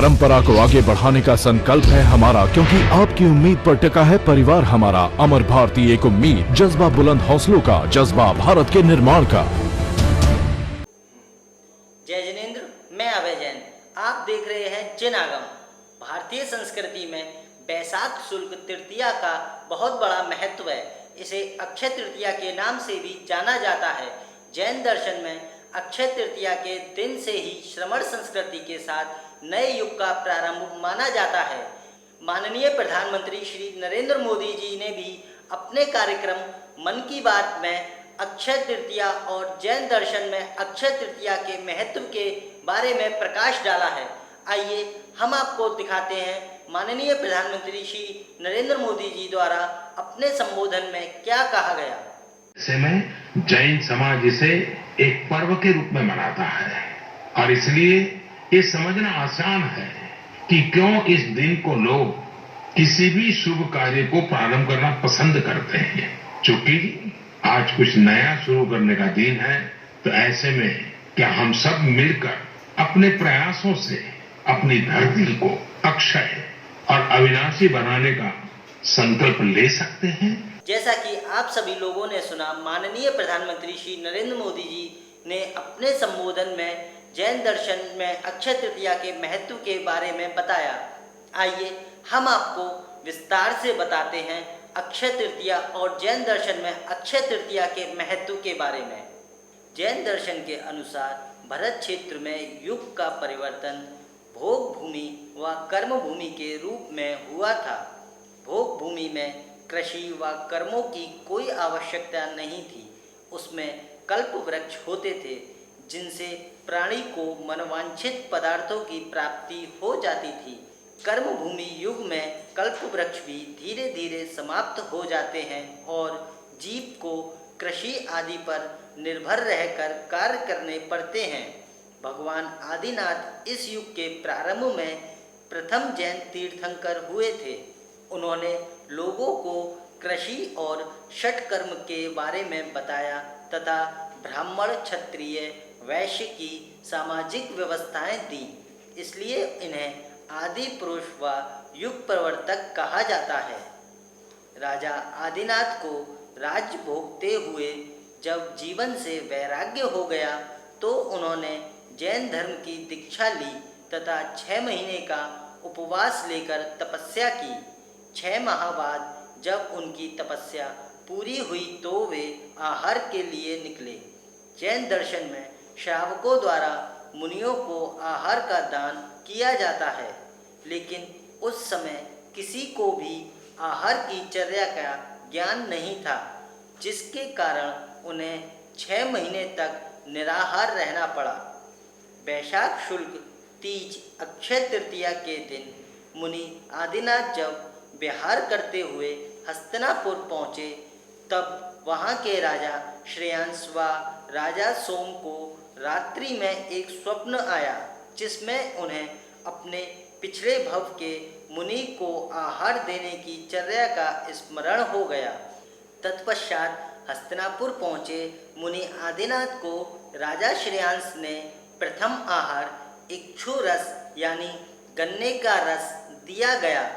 परंपरा को आगे बढ़ाने का संकल्प है हमारा, क्योंकि आपकी उम्मीद पर टिका है परिवार हमारा। अमर भारती एक उम्मीद, जज्बा बुलंद हौसलों का, जज्बा भारत के निर्माण का। जय जिनेंद्र, मैं अभय जैन। आप देख रहे हैं जिन आगम। भारतीय संस्कृति में बैसाख शुक्ल तृतीया का बहुत बड़ा महत्व है। इसे अक्षय तृतीया के नाम से भी जाना जाता है। जैन दर्शन में अक्षय तृतीया के दिन से ही श्रमण संस्कृति के साथ नए युग का प्रारंभ माना जाता है। माननीय प्रधानमंत्री श्री नरेंद्र मोदी जी ने भी अपने कार्यक्रम मन की बात में अक्षय तृतीया और जैन दर्शन में अक्षय तृतीया के महत्व के बारे में प्रकाश डाला है। आइए हम आपको दिखाते हैं माननीय प्रधानमंत्री श्री नरेंद्र मोदी जी द्वारा अपने संबोधन में क्या कहा गया। ऐसे में जैन समाज इसे एक पर्व के रूप में मनाता है और इसलिए ये समझना आसान है कि क्यों इस दिन को लोग किसी भी शुभ कार्य को प्रारंभ करना पसंद करते हैं। चूंकि आज कुछ नया शुरू करने का दिन है, तो ऐसे में क्या हम सब मिलकर अपने प्रयासों से अपनी धरती को अक्षय और अविनाशी बनाने का संकल्प ले सकते हैं। जैसा कि आप सभी लोगों ने सुना, माननीय प्रधानमंत्री श्री नरेंद्र मोदी जी ने अपने संबोधन में जैन दर्शन में अक्षय तृतीया के महत्व के बारे में बताया। आइए हम आपको विस्तार से बताते हैं अक्षय तृतीया और जैन दर्शन में अक्षय तृतीया के महत्व के बारे में। जैन दर्शन के अनुसार भरत क्षेत्र में युग का परिवर्तन भोग भूमि व कर्म भूमि के रूप में हुआ था। भोग भूमि में कृषि व कर्मों की कोई आवश्यकता नहीं थी। उसमें कल्प वृक्ष होते थे जिनसे प्राणी को मनवांछित पदार्थों की प्राप्ति हो जाती थी। कर्म भूमि युग में कल्प वृक्ष भी धीरे धीरे समाप्त हो जाते हैं और जीव को कृषि आदि पर निर्भर रहकर कार्य करने पड़ते हैं। भगवान आदिनाथ इस युग के प्रारंभ में प्रथम जैन तीर्थंकर हुए थे। उन्होंने लोगों को कृषि और षटकर्म के बारे में बताया तथा ब्राह्मण, क्षत्रिय, वैश्य की सामाजिक व्यवस्थाएं दी। इसलिए इन्हें आदि पुरुष व युग प्रवर्तक कहा जाता है। राजा आदिनाथ को राज्य भोगते हुए जब जीवन से वैराग्य हो गया तो उन्होंने जैन धर्म की दीक्षा ली तथा 6 महीने का उपवास लेकर तपस्या की। 6 माह बाद जब उनकी तपस्या पूरी हुई तो वे आहार के लिए निकले। जैन दर्शन में श्रावकों द्वारा मुनियों को आहार का दान किया जाता है, लेकिन उस समय किसी को भी आहार की चर्या का ज्ञान नहीं था, जिसके कारण उन्हें 6 महीने तक निराहार रहना पड़ा। बैसाख शुक्ल तीज अक्षय तृतीया के दिन मुनि आदिनाथ जब विहार करते हुए हस्तिनापुर पहुँचे, तब वहाँ के राजा श्रेयांस व राजा सोम को रात्रि में एक स्वप्न आया, जिसमें उन्हें अपने पिछले भव के मुनि को आहार देने की चर्या का स्मरण हो गया। तत्पश्चात हस्तिनापुर पहुँचे मुनि आदिनाथ को राजा श्रेयांस ने प्रथम आहार इक्षु रस यानी गन्ने का रस दिया गया।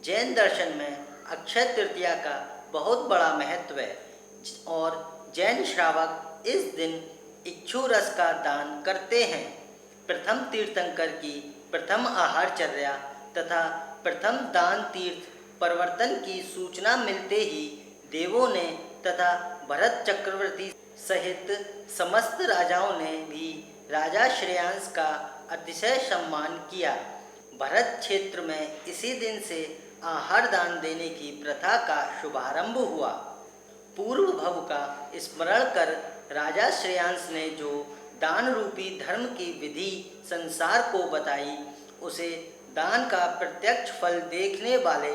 जैन दर्शन में अक्षय तृतीया का बहुत बड़ा महत्व है और जैन श्रावक इस दिन इक्षु रस का दान करते हैं। प्रथम तीर्थंकर की प्रथम आहारचर्या तथा प्रथम दान तीर्थ परिवर्तन की सूचना मिलते ही देवों ने तथा भरत चक्रवर्ती सहित समस्त राजाओं ने भी राजा श्रेयांस का अतिशय सम्मान किया। भरत क्षेत्र में इसी दिन से आहार दान देने की प्रथा का शुभारंभ हुआ। पूर्व भव का स्मरण कर राजा श्रेयांस ने जो दान रूपी धर्म की विधि संसार को बताई, उसे दान का प्रत्यक्ष फल देखने वाले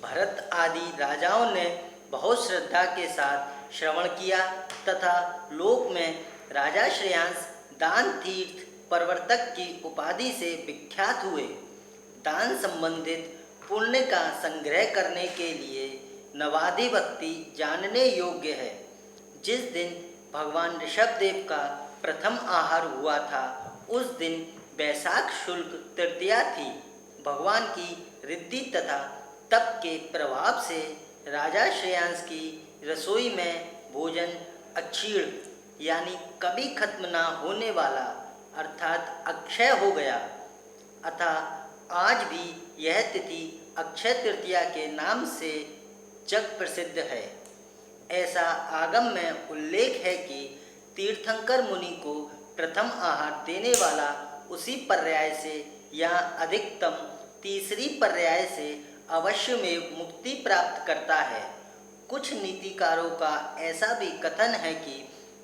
भरत आदि राजाओं ने बहुत श्रद्धा के साथ श्रवण किया तथा लोक में राजा श्रेयांस दान तीर्थ प्रवर्तक की उपाधि से विख्यात हुए। दान संबंधित पुण्य का संग्रह करने के लिए नवादि भक्ति जानने योग्य है। जिस दिन भगवान ऋषभदेव का प्रथम आहार हुआ था, उस दिन वैशाख शुल्क तृतीया थी। भगवान की रिद्धि तथा तप के प्रभाव से राजा श्रेयांस की रसोई में भोजन अक्षीण यानी कभी खत्म ना होने वाला अर्थात अक्षय हो गया। अतः आज भी यह तिथि अक्षय तृतीया के नाम से जग प्रसिद्ध है। ऐसा आगम में उल्लेख है कि तीर्थंकर मुनि को प्रथम आहार देने वाला उसी पर्याय से या अधिकतम तीसरी पर्याय से अवश्य में मुक्ति प्राप्त करता है। कुछ नीतिकारों का ऐसा भी कथन है कि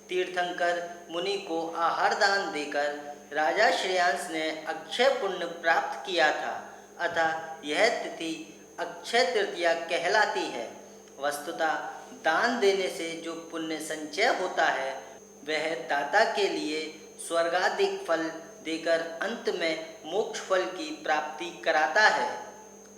तीर्थंकर मुनि को आहार दान देकर राजा श्रेयांस ने अक्षय पुण्य प्राप्त किया था। अतः यह तिथि अक्षय तृतीया कहलाती है। वस्तुतः दान देने से जो पुण्य संचय होता है वह दाता के लिए स्वर्गाधिक फल देकर अंत में मोक्ष फल की प्राप्ति कराता है।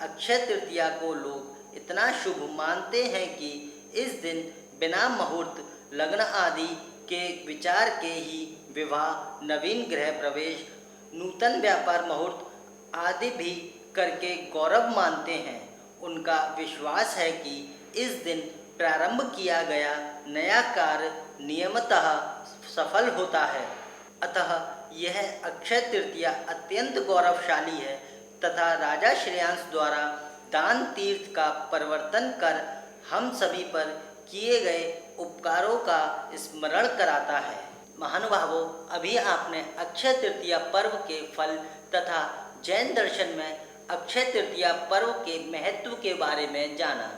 अक्षय तृतीया को लोग इतना शुभ मानते हैं कि इस दिन बिना मुहूर्त, लग्न आदि के विचार के ही विवाह, नवीन गृह प्रवेश, नूतन व्यापार मुहूर्त आदि भी करके गौरव मानते हैं। उनका विश्वास है कि इस दिन प्रारंभ किया गया नया कार्य नियमतः सफल होता है। अतः यह अक्षय तृतीया अत्यंत गौरवशाली है तथा राजा श्रेयांस द्वारा दान तीर्थ का परिवर्तन कर हम सभी पर किए गए उपकारों का स्मरण कराता है। महानुभावों, अभी आपने अक्षय तृतीया पर्व के फल तथा जैन दर्शन में अक्षय तृतीया पर्व के महत्व के बारे में जाना।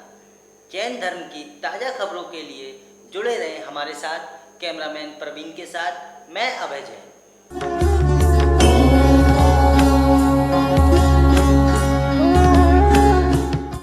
जैन धर्म की ताज़ा खबरों के लिए जुड़े रहें हमारे साथ। कैमरामैन प्रवीण के साथ मैं अभय जैन।